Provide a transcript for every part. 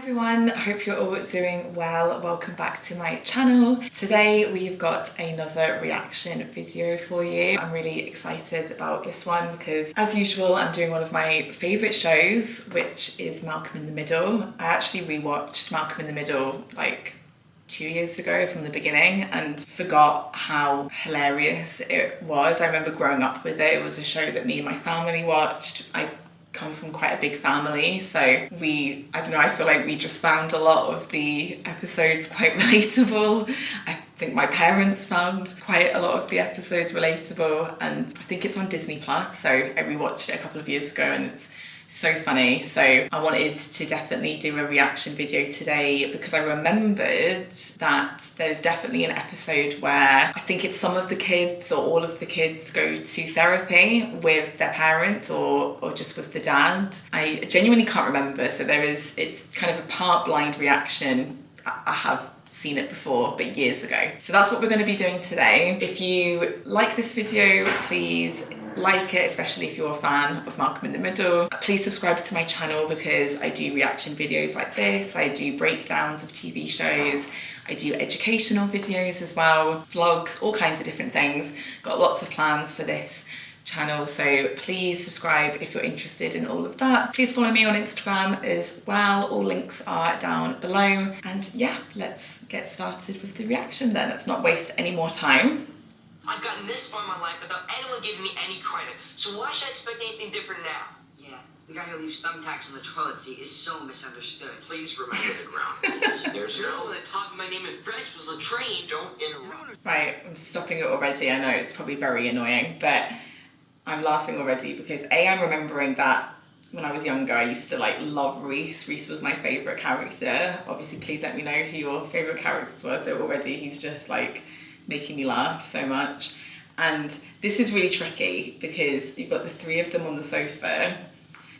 everyone, I hope you're all doing well. Welcome back to my channel. Today we've got another reaction video for you. I'm really excited about this one because, as usual, I'm doing one of my favourite shows, which is Malcolm in the Middle. I actually rewatched Malcolm in the Middle like 2 years ago from the beginning and forgot how hilarious it was. I remember growing up with it. It was a show that me and my family watched. I come from quite a big family, so I don't know, I feel like we just found a lot of the episodes quite relatable. I think my parents found quite a lot of the episodes relatable, and I think it's on Disney Plus, so I rewatched it a couple of years ago and it's so funny. So I wanted to definitely do a reaction video today because I remembered that there's definitely an episode where I think it's some of the kids or all of the kids go to therapy with their parents or just with the dad. I genuinely can't remember, so it's kind of a part blind reaction. I have seen it before, but years ago. So that's what we're going to be doing today. If you like this video, please like it, especially if you're a fan of Malcolm in the Middle. Please subscribe to my channel because I do reaction videos like this. I do breakdowns of TV shows. I do educational videos as well, vlogs, all kinds of different things. Got lots of plans for this channel, so please subscribe if you're interested in all of that. Please follow me on Instagram as well. All links are down below. And yeah, let's get started with the reaction then. Let's not waste any more time. I've gotten this far in my life without anyone giving me any credit, so why should I expect anything different now? Yeah, the guy who leaves thumbtacks on the toilet seat is so misunderstood. Please remember the ground. There's no one that taught me my name in French was Latrine. Don't interrupt. Right, I'm stopping it already. I know it's probably very annoying, but I'm laughing already because I'm remembering that when I was younger, I used to like love Reese. Reese was my favourite character. Obviously, please let me know who your favourite characters were. So already he's just like making me laugh so much. And this is really tricky because you've got the three of them on the sofa,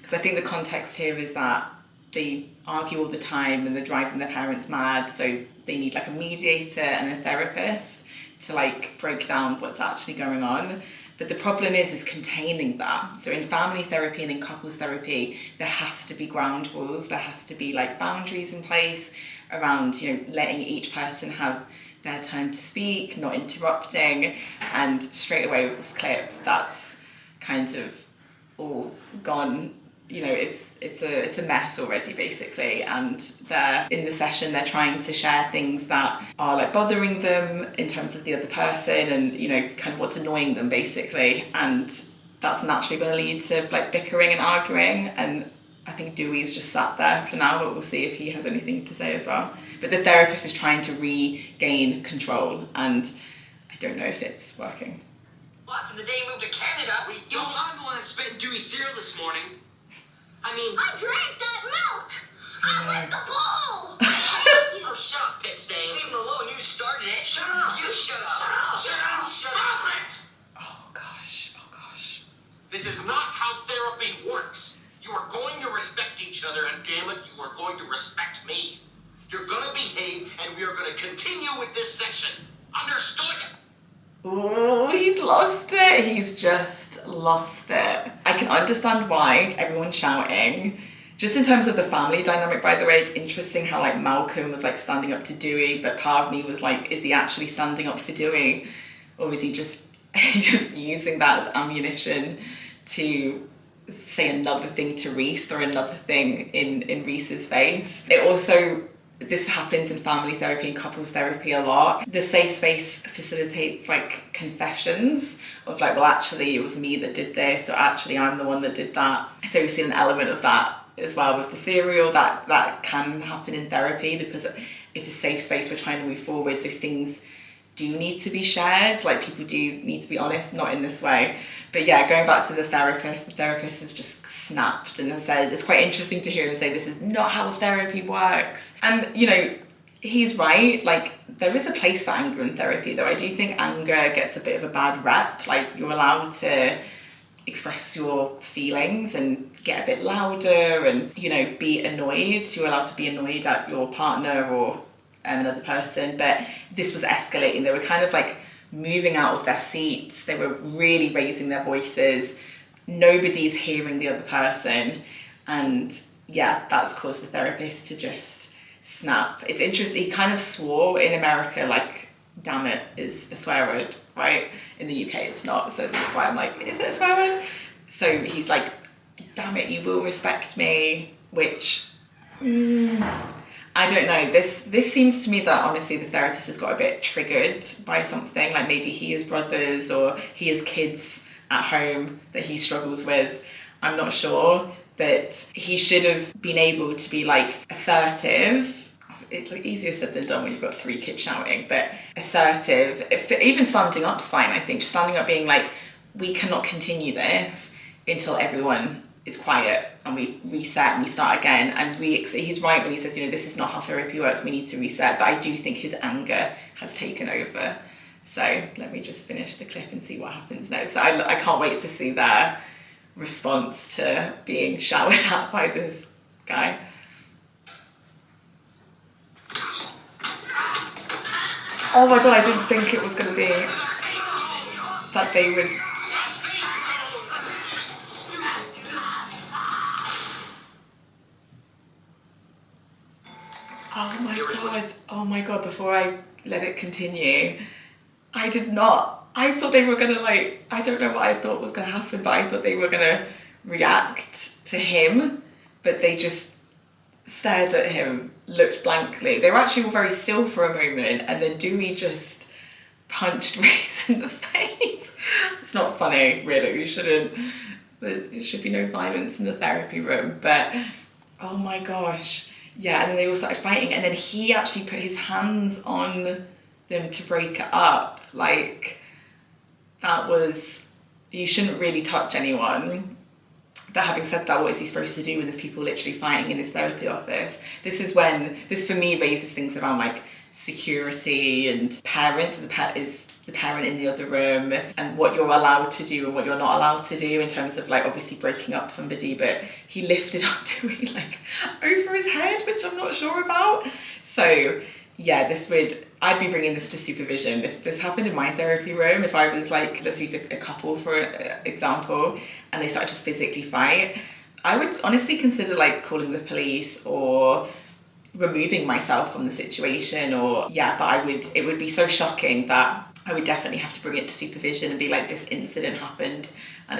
because I think the context here is that they argue all the time and they're driving their parents mad, so they need like a mediator and a therapist to like break down what's actually going on. But the problem is containing that. So in family therapy and in couples therapy, there has to be ground rules. There has to be like boundaries in place around, you know, letting each person have their turn to speak, not interrupting. And straight away with this clip, that's kind of all gone. You know, it's a mess already basically, and they're in the session, they're trying to share things that are like bothering them in terms of the other person and, you know, kind of what's annoying them basically, and that's naturally going to lead to like bickering and arguing. And I think Dewey's just sat there for now, but we'll see if he has anything to say as well. But the therapist is trying to regain control, and I don't know if it's working. Lots of the day you moved to Canada, I'm the one that spit in Dewey's cereal this morning. I mean, I drank that milk! I went the bowl! Oh, shut up, pit stain. Leave him alone, you started it. Shut up! You shut up! Shut up! Shut up! Shut up! Stop it! Oh gosh, oh gosh. This is not how therapy works. You are going to respect each other, and damn it, you are going to respect me. You're gonna behave, and we are gonna continue with this session. Understood? Oh, he's lost it. He's just lost it. I can understand why everyone's shouting. Just in terms of the family dynamic, by the way, it's interesting how like Malcolm was like standing up to Dewey, but part of me was like, is he actually standing up for Dewey? Or is he just using that as ammunition to say another thing to Reese, throw another thing in Reese's face? This happens in family therapy and couples therapy a lot. The safe space facilitates like confessions of like, well, actually it was me that did this, or actually I'm the one that did that. So we've seen an element of that as well with the cereal. That can happen in therapy because it's a safe space. We're trying to move forward, so things do need to be shared. Like people do need to be honest, not in this way. But yeah, going back to the therapist has just snapped and has said, it's quite interesting to hear him say, this is not how therapy works. And you know, he's right. Like there is a place for anger in therapy, though. I do think anger gets a bit of a bad rep. Like you're allowed to express your feelings and get a bit louder and, you know, be annoyed. You're allowed to be annoyed at your partner or another person, but this was escalating. They were kind of like moving out of their seats. They were really raising their voices. Nobody's hearing the other person, and yeah, that's caused the therapist to just snap. It's interesting, he kind of swore in America, like, damn it is a swear word, right? In the UK it's not, so that's why I'm like, is it a swear word? So he's like, damn it, you will respect me, which, I don't know. This seems to me that honestly the therapist has got a bit triggered by something, like maybe he has brothers or he has kids at home that he struggles with. I'm not sure, but he should have been able to be like assertive. It's like easier said than done when you've got 3 kids shouting, but assertive. Even standing up's fine, I think. Just standing up being like, we cannot continue this until everyone is quiet and we reset and we start again. And he's right when he says, you know, this is not how therapy works, we need to reset. But I do think his anger has taken over. So let me just finish the clip and see what happens next. So I can't wait to see their response to being showered at by this guy. Oh my god, I didn't think it was going to be that they would... Oh my god, before I let it continue, I did not. I thought they were going to like, I don't know what I thought was going to happen, but I thought they were going to react to him, but they just stared at him, looked blankly. They were actually all very still for a moment, and then Dewey just punched Reese in the face. It's not funny, really. You shouldn't. There should be no violence in the therapy room, but oh my gosh. Yeah, and then they all started fighting, and then he actually put his hands on them to break it up. Like, that was, you shouldn't really touch anyone. But having said that, what is he supposed to do when there's people literally fighting in his therapy office? This for me raises things around like security and parents. The pet is the parent in the other room, and what you're allowed to do and what you're not allowed to do in terms of like obviously breaking up somebody. But he lifted up Dewey like over his head, which I'm not sure about. So yeah, I'd be bringing this to supervision. If this happened in my therapy room, if I was like, let's use a couple for example, and they started to physically fight, I would honestly consider like calling the police or removing myself from the situation, but it would be so shocking that I would definitely have to bring it to supervision and be like, this incident happened and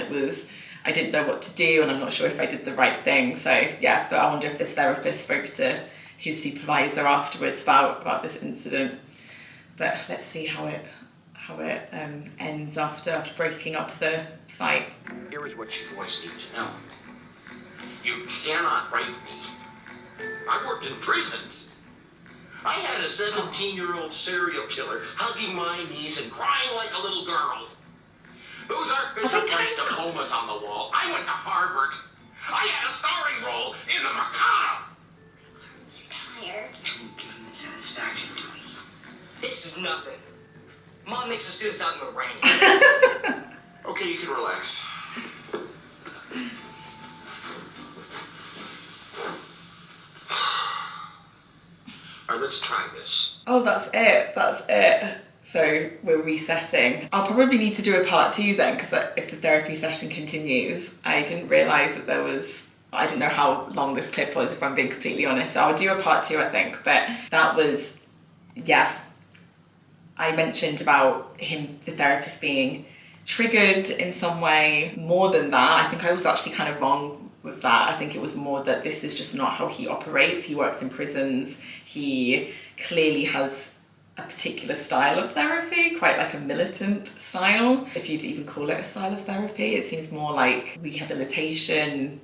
I didn't know what to do and I'm not sure if I did the right thing. So yeah, I wonder if this therapist spoke to his supervisor afterwards about this incident. But let's see how it ends after breaking up the fight. Here is what you boys need to know. You cannot rape me. I worked in prisons. I had a 17-year-old serial killer hugging my knees and crying like a little girl. Those aren't Bishop-Price diplomas on the wall. I went to Harvard. I had a starring role in the Mikado. Tired. Don't give him the satisfaction, Dewey. This is nothing. Mom makes us do this out in the rain. Okay, you can relax. All right, let's try this. Oh, that's it. So we're resetting. I'll probably need to do a part 2 then, because if the therapy session continues, I didn't realise that I didn't know how long this clip was, if I'm being completely honest. So I'll do a part 2, I think. But that was, yeah. I mentioned about the therapist being triggered in some way. More than that, I think I was actually kind of wrong with that. I think it was more that this is just not how he operates. He worked in prisons. He clearly has a particular style of therapy, quite like a militant style, if you'd even call it a style of therapy. It seems more like rehabilitation.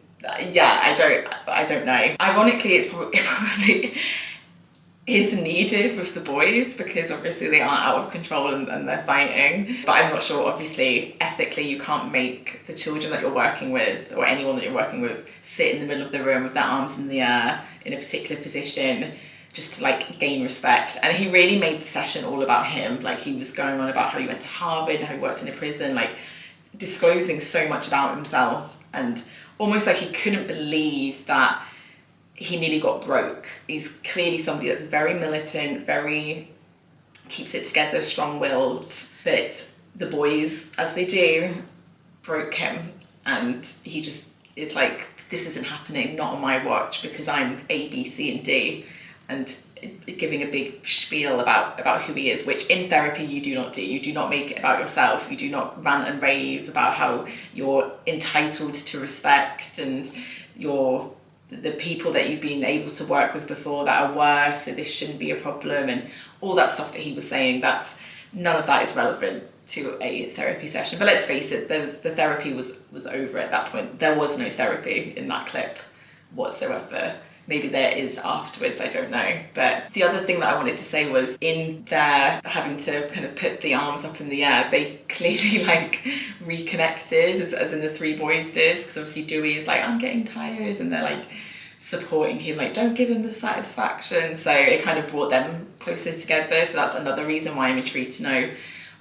Yeah, I don't know. Ironically, it probably is needed with the boys, because obviously they aren't out of control and they're fighting. But I'm not sure, obviously, ethically you can't make the children that you're working with or anyone that you're working with sit in the middle of the room with their arms in the air in a particular position just to like gain respect. And he really made the session all about him. Like, he was going on about how he went to Harvard and how he worked in a prison, like disclosing so much about himself, and almost like he couldn't believe that he nearly got broke. He's clearly somebody that's very militant, very keeps it together, strong-willed, but the boys, as they do, broke him, and he just is like, this isn't happening, not on my watch, because I'm A, B, C, and D, and giving a big spiel about who he is, which in therapy you do not do. You do not make it about yourself. You do not rant and rave about how you're entitled to respect and the people that you've been able to work with before that are worse, so this shouldn't be a problem, and all that stuff that he was saying. None of that is relevant to a therapy session. But let's face it, the therapy was over at that point. There was no therapy in that clip whatsoever. Maybe there is afterwards, I don't know. But the other thing that I wanted to say was, in their having to kind of put the arms up in the air, they clearly like reconnected, as in the three boys did, because obviously Dewey is like, I'm getting tired, and they're like supporting him, like, don't give him the satisfaction. So it kind of brought them closer together. So that's another reason why I'm intrigued to know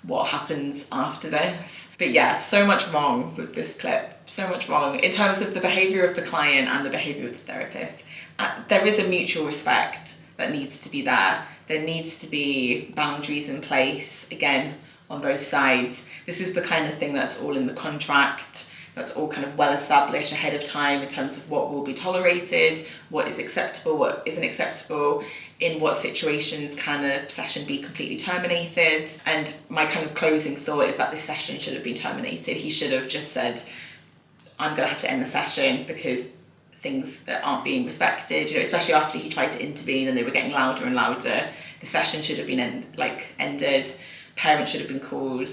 what happens after this. But yeah, so much wrong with this clip, so much wrong in terms of the behaviour of the client and the behaviour of the therapist. There is a mutual respect that needs to be there. There needs to be boundaries in place, again, on both sides. This is the kind of thing that's all in the contract, that's all kind of well established ahead of time in terms of what will be tolerated, what is acceptable, what isn't acceptable, in what situations can a session be completely terminated. And my kind of closing thought is that this session should have been terminated. He should have just said, I'm going to have to end the session because things that aren't being respected, especially after he tried to intervene and they were getting louder and louder. The session should have been ended, parents should have been called,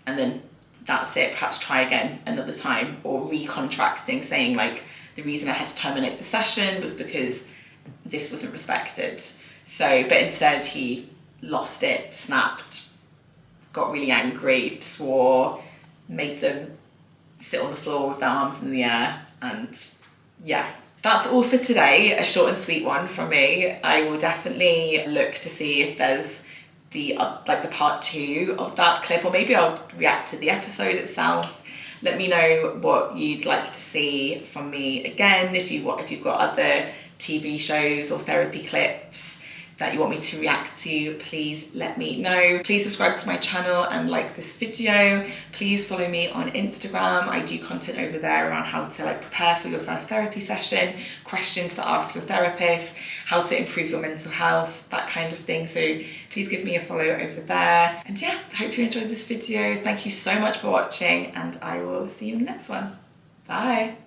and then that's it. Perhaps try again another time, or recontracting, saying like, the reason I had to terminate the session was because this wasn't respected. So, but instead he lost it, snapped, got really angry, swore, made them sit on the floor with their arms in the air, and yeah, that's all for today. A short and sweet one from me. I will definitely look to see if there's the part 2 of that clip, or maybe I'll react to the episode itself. Let me know what you'd like to see from me again. If you've got other TV shows or therapy clips that you want me to react to, please let me know. Please subscribe to my channel and like this video. Please follow me on Instagram. I do content over there around how to prepare for your first therapy session, questions to ask your therapist, how to improve your mental health, that kind of thing. So please give me a follow over there. And yeah, I hope you enjoyed this video. Thank you so much for watching, and I will see you in the next one. Bye.